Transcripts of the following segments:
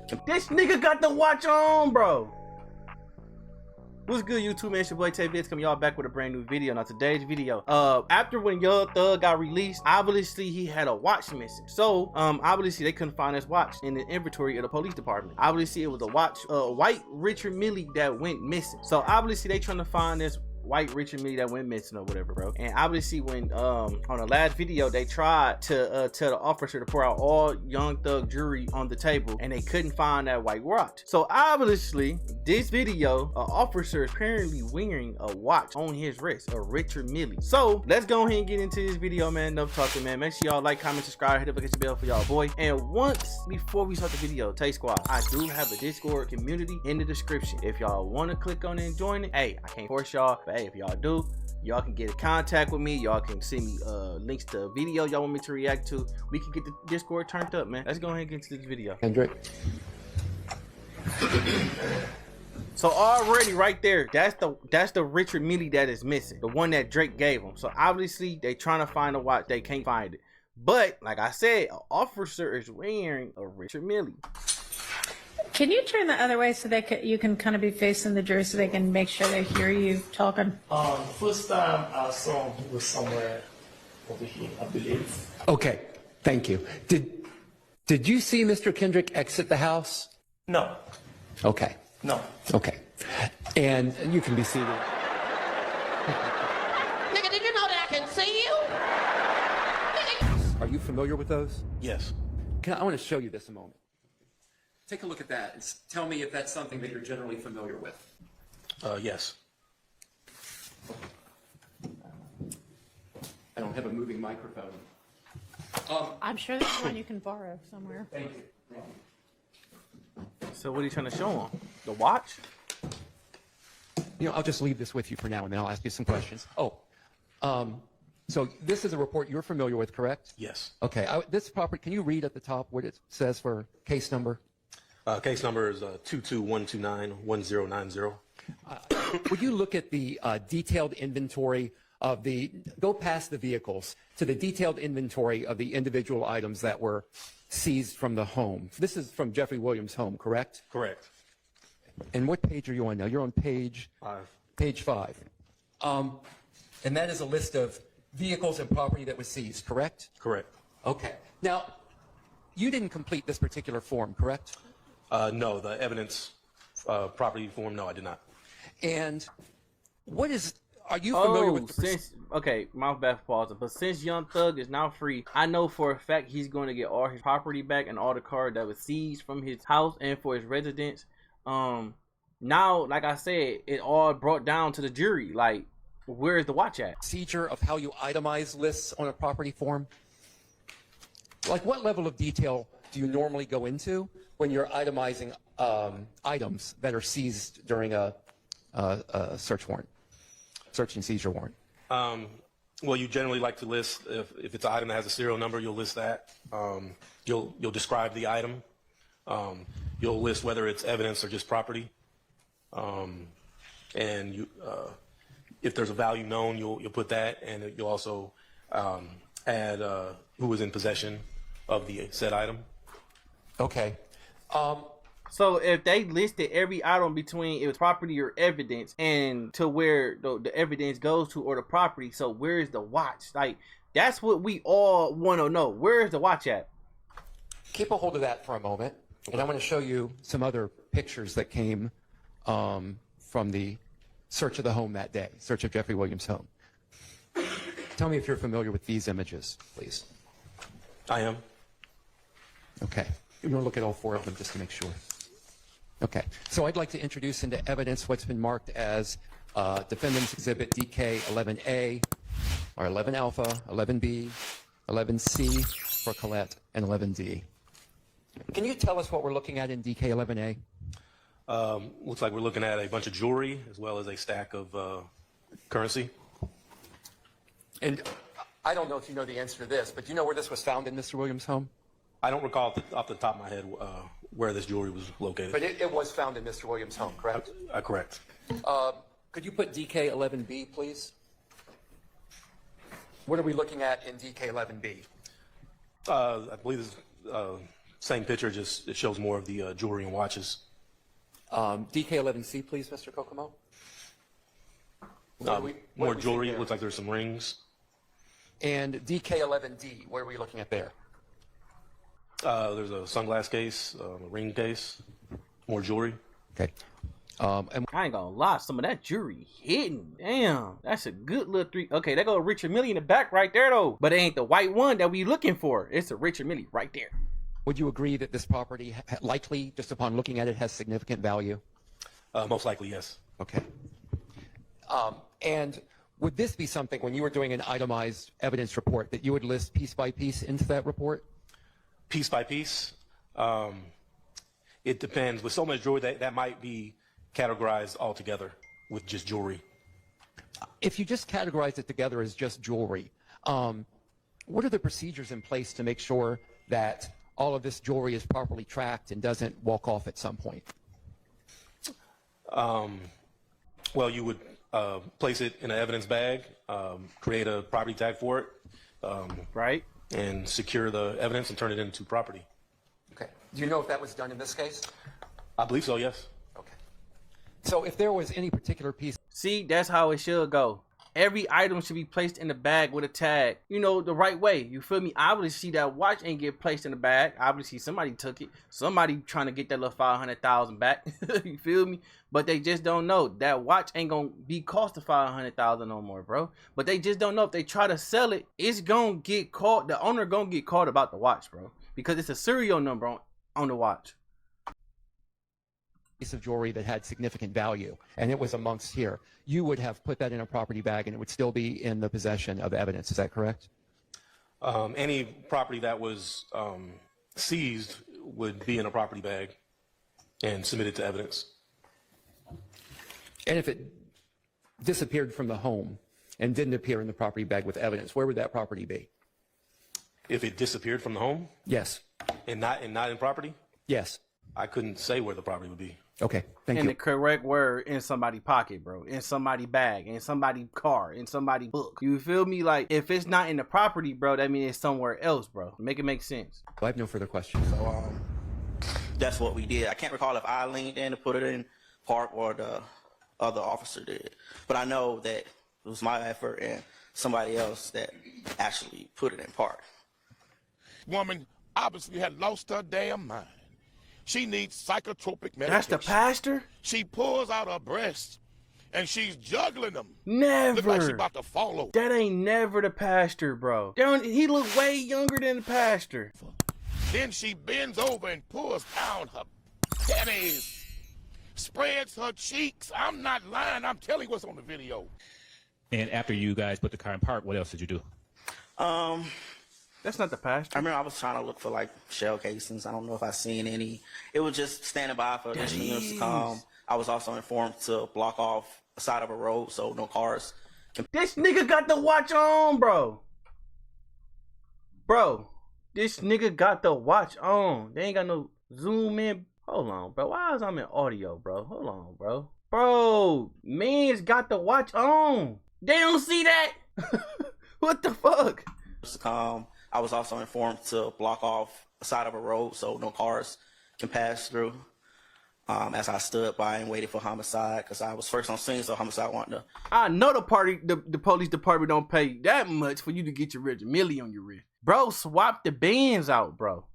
This nigga got the watch on, bro. What's good, YouTube, man? It's your boy TaeVids coming y'all back with a brand new video. Now today's video, after when Young Thug got released, obviously he had a watch missing. So obviously they couldn't find his watch in the inventory of the police department. Obviously it was a watch, white Richard Mille that went missing. So obviously they trying to find this white Richard Mille that went missing or whatever, bro. And obviously when on the last video they tried to tell the officer to pour out all Young Thug jewelry on the table and they couldn't find that white watch. So obviously this video, an officer is apparently wearing a watch on his wrist, a Richard Mille. So let's go ahead and get into this video, man. Enough talking, man. Make sure y'all like, comment, subscribe, hit the notification bell for y'all boy. And once before we start the video, Tae Squad, I do have a Discord community in the description. If y'all want to click on it and join it, hey, I can't force y'all, but hey, if y'all do, y'all can get in contact with me. Y'all can send me links to video y'all want me to react to. We can get the Discord turned up, man. Let's go ahead and get into this video. Kendrick. So already right there, that's the Richard Mille that is missing, the one that Drake gave him. So obviously they trying to find a watch, they can't find it. But like I said, an officer is wearing a Richard Mille. Can you turn the other way so that you can kind of be facing the jury so they can make sure they hear you talking? First time I saw him was somewhere over here, I believe. Okay, thank you. Did you see Mr. Kendrick exit the house? No, Okay, no. okay. And you can be seated. Nigga, did you know that I can see you? Are you familiar with those? Yes. I want to show you this a moment. Take a look at that and tell me if that's something that you're generally familiar with. Yes. I don't have a moving microphone. I'm sure there's one you can borrow somewhere. Thank you. So what are you trying to show him? The watch? You know, I'll just leave this with you for now, and then I'll ask you some questions. So this is a report you're familiar with, correct? Yes. Okay. This property, can you read at the top what it says for case number? Case number is 221291090. Would you look at the detailed inventory of go past the vehicles to the detailed inventory of the individual items that were seized from the home? This is from Jeffrey Williams' home, correct? Correct. And what page are you on now? You're on page 5. Page 5. And that is a list of vehicles and property that was seized, correct? Correct. Okay. Now, you didn't complete this particular form, correct? No, the evidence property form, no, I did not. And are you familiar with the okay, my bad for pausing, but since Young Thug is now free, I know for a fact he's going to get all his property back and all the cars that was seized from his house and for his residence. Now, like I said, it all brought down to the jury. Like, where's the watch at? procedure of how you itemize lists on a property form? Like, what level of detail do you normally go into when you're itemizing items that are seized during a search and seizure warrant? Well, you generally like to list, if it's an item that has a serial number, you'll list that. You'll describe the item. You'll list whether it's evidence or just property. And if there's a value known, you'll put that, and you'll also add who was in possession of the said item. Okay. So if they listed every item between it was property or evidence and to where the evidence goes to or the property, so where's the watch? Like, that's what we all want to know. Where's the watch at? Keep a hold of that for a moment, and I want to show you some other pictures that came from the search of the home that day, search of Jeffrey Williams' home. Tell me if you're familiar with these images, please. I am. Okay. We're going to look at all 4 of them just to make sure. Okay. So I'd like to introduce into evidence what's been marked as Defendant's Exhibit DK11A, or 11 Alpha, 11B, 11C for Colette, and 11D. Can you tell us what we're looking at in DK11A? Looks like we're looking at a bunch of jewelry as well as a stack of currency. And I don't know if you know the answer to this, but do you know where this was found in Mr. Williams' home? I don't recall off the top of my head where this jewelry was located. But it was found in Mr. Williams' home, correct? Correct. Could you put DK11B, please? What are we looking at in DK11B? I believe this is Same picture, just it shows more of the jewelry and watches. DK11C, please, Mr. Kokomo. More jewelry. It looks like there's some rings. And DK11D, what are we looking at there? There's a sunglass case, a ring case, more jewelry. Okay. And I ain't gonna lie, some of that jewelry hitting. Damn, that's a good little three. Okay, there go Richard Mille in the back right there though. But it ain't the white one that we looking for. It's a Richard Mille right there. would you agree that this property likely, just upon looking at it, has significant value? Most likely, yes. Okay. And would this be something, when you were doing an itemized evidence report, that you would list piece by piece into that report? Piece by piece, it depends. With so much jewelry, that might be categorized all together with just jewelry. If you just categorize it together as just jewelry, what are the procedures in place to make sure that all of this jewelry is properly tracked and doesn't walk off at some point? Well, you would place it in an evidence bag, create a property tag for it, Right? and secure the evidence and turn it into property. Okay. Do you know if that was done in this case? I believe so, yes. Okay. So if there was any particular piece, See, that's how it should go. Every item should be placed in the bag with a tag, you know, the right way. You feel me? Obviously, that watch ain't get placed in the bag. Obviously, somebody took it. Somebody trying to get that little 500,000 back. You feel me? But they just don't know that watch ain't gonna be cost to 500,000 no more, bro. But they just don't know if they try to sell it, it's gonna get caught. The owner gonna get caught about the watch, bro, because it's a serial number on the watch. piece of jewelry that had significant value, and it was amongst here, you would have put that in a property bag and it would still be in the possession of evidence. Is that correct? Any property that was seized would be in a property bag and submitted to evidence. And if it disappeared from the home and didn't appear in the property bag with evidence, where would that property be? If it disappeared from the home Yes. and not in property, Yes. I couldn't say where the property would be. Okay. Thank And you. the correct word in somebody's pocket, bro. In somebody's bag, in somebody's car, in somebody's book. You feel me? Like, if it's not in the property, bro, that means it's somewhere else, bro. Make it make sense. I have no further questions. So that's what we did. I can't recall if I leaned in to put it in park or the other officer did. But I know that it was my effort and somebody else that actually put it in park. Woman obviously had lost her damn mind. She needs psychotropic medication. That's the pastor? She pulls out her breasts and she's juggling them. Never. Look like she's about to fall over. That ain't never the pastor, bro. He look way younger than the pastor. Then she bends over and pulls down her titties, spreads her cheeks. I'm not lying. I'm telling you what's on the video. And after you guys put the car in park, what else did you do? That's not the pastor. I remember I was trying to look for like shell casings. I don't know if I seen any. It was just standing by for additional units to come. I was also informed to block off the side of a road so no cars can. This nigga got the watch on, bro. Bro, this nigga got the watch on. They ain't got no zoom in. Hold on, bro. Why is I'm in audio, bro? Hold on, bro. Bro, man's got the watch on. They don't see that? What the fuck? To come. I was also informed to block off the side of a road so no cars can pass through. As I stood by and waited for homicide, because I was first on scene, so homicide wanted to. I know the police department don't pay that much for you to get your Richard Mille on your wrist. Bro, swap the bands out, bro.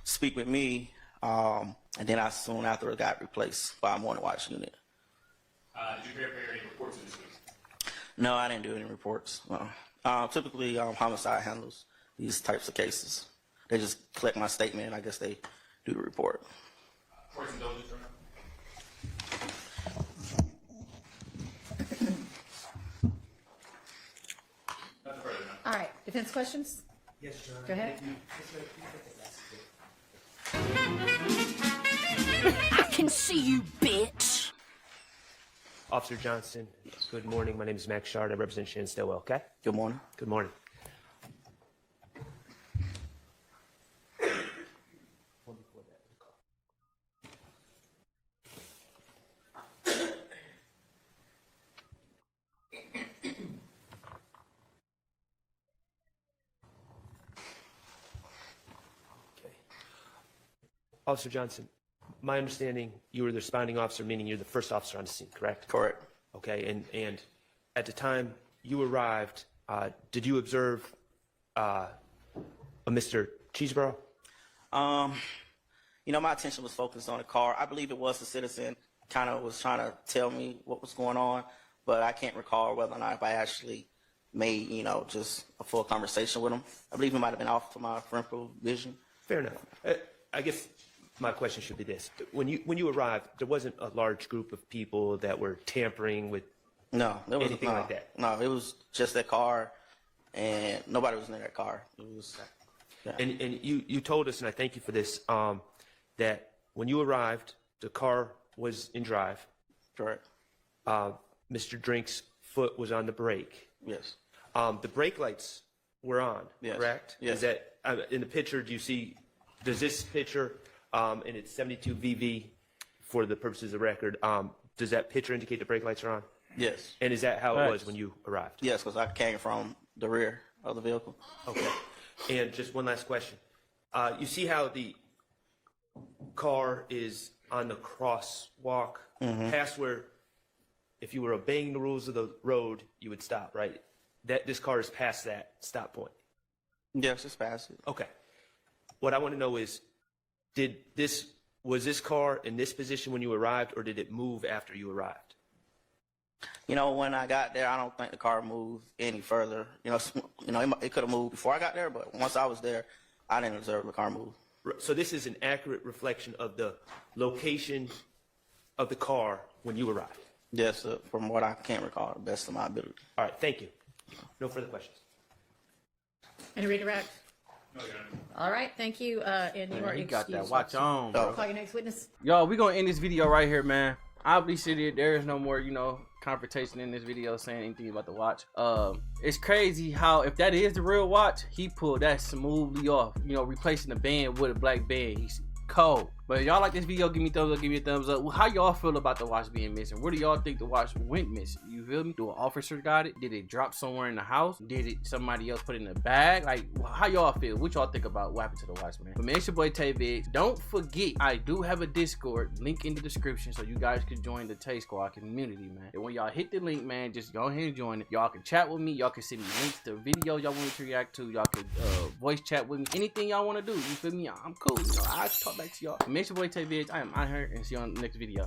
Speak with me, and then I soon after got replaced by a morning watch unit. Did you prepare any reports this week? No, I didn't do any reports. Typically, homicide handles these types of cases. They just collect my statement, and I guess they do the report. Reports and diligence or no? All right, defense questions? Yes, Your Honor. Go ahead. I can see you, bitch. Officer Johnson, good morning. My name is Max Shard. I represent Shannon Stillwell, okay? Good morning. Good morning. Officer Johnson, my understanding, you were the responding officer, meaning you're the first officer on the scene, correct? Correct. Okay, and at the time you arrived, did you observe a Mr. Cheeseborough? You know, my attention was focused on the car. I believe it was the citizen kind of was trying to tell me what was going on, but I can't recall whether or not if I actually made, you know, just a full conversation with him. I believe he might have been off to my peripheral vision. Fair enough. I guess my question should be this. When you arrived, there wasn't a large group of people that were tampering with anything like that? No, it was just that car, and nobody was in that car. It was, yeah. And you told us, and I thank you for this, that when you arrived, the car was in drive. Correct. Mr. Drink's foot was on the brake. Yes. The brake lights were on, yes. correct? Yes. Is that in the picture? Do you see? Does this picture, and it's 72 VV for the purposes of record? Does that picture indicate the brake lights are on? Yes. And is that how it was when you arrived? Yes, because I came from the rear of the vehicle. Okay. And just one last question. You see how the car is on the crosswalk, past where, if you were obeying the rules of the road, you would stop, right? This car is past that stop point. Yes, it's past it. Okay. What I want to know is, was this car in this position when you arrived, or did it move after you arrived? You know, when I got there, I don't think the car moved any further. You know, it could have moved before I got there, but once I was there, I didn't observe the car move. So this is an accurate reflection of the location of the car when you arrived? Yes, from what I can't recall, the best of my ability. All right, thank you. No further questions. Any redirect? No, Your Honor. All right, thank you. And you are He got that excused. watch on, bro. Call your next witness. Yo, we gonna end this video right here, man. Obviously, there is no more, you know, confrontation in this video saying anything about the watch. It's crazy how, if that is the real watch, he pulled that smoothly off. You know, replacing the band with a black band. He's cold. But if y'all like this video, give me a thumbs up, give me a thumbs up. Well, how y'all feel about the watch being missing? Where do y'all think the watch went missing? You feel me? Do an officer got it? Did it drop somewhere in the house? Did it somebody else put it in a bag? Like, how y'all feel? What y'all think about what happened to the watch, man? But man, it's your boy TaeVids. Don't forget, I do have a Discord link in the description so you guys can join the Tae Squad community, man. And when y'all hit the link, man, just go ahead and join it. Y'all can chat with me. Y'all can send me links to videos y'all want me to react to. Y'all can voice chat with me. Anything y'all want to do. You feel me? I'm cool. You know, I'll talk back to y'all. Man, it's your boy TaeVids. I am out here, and see you on the next video.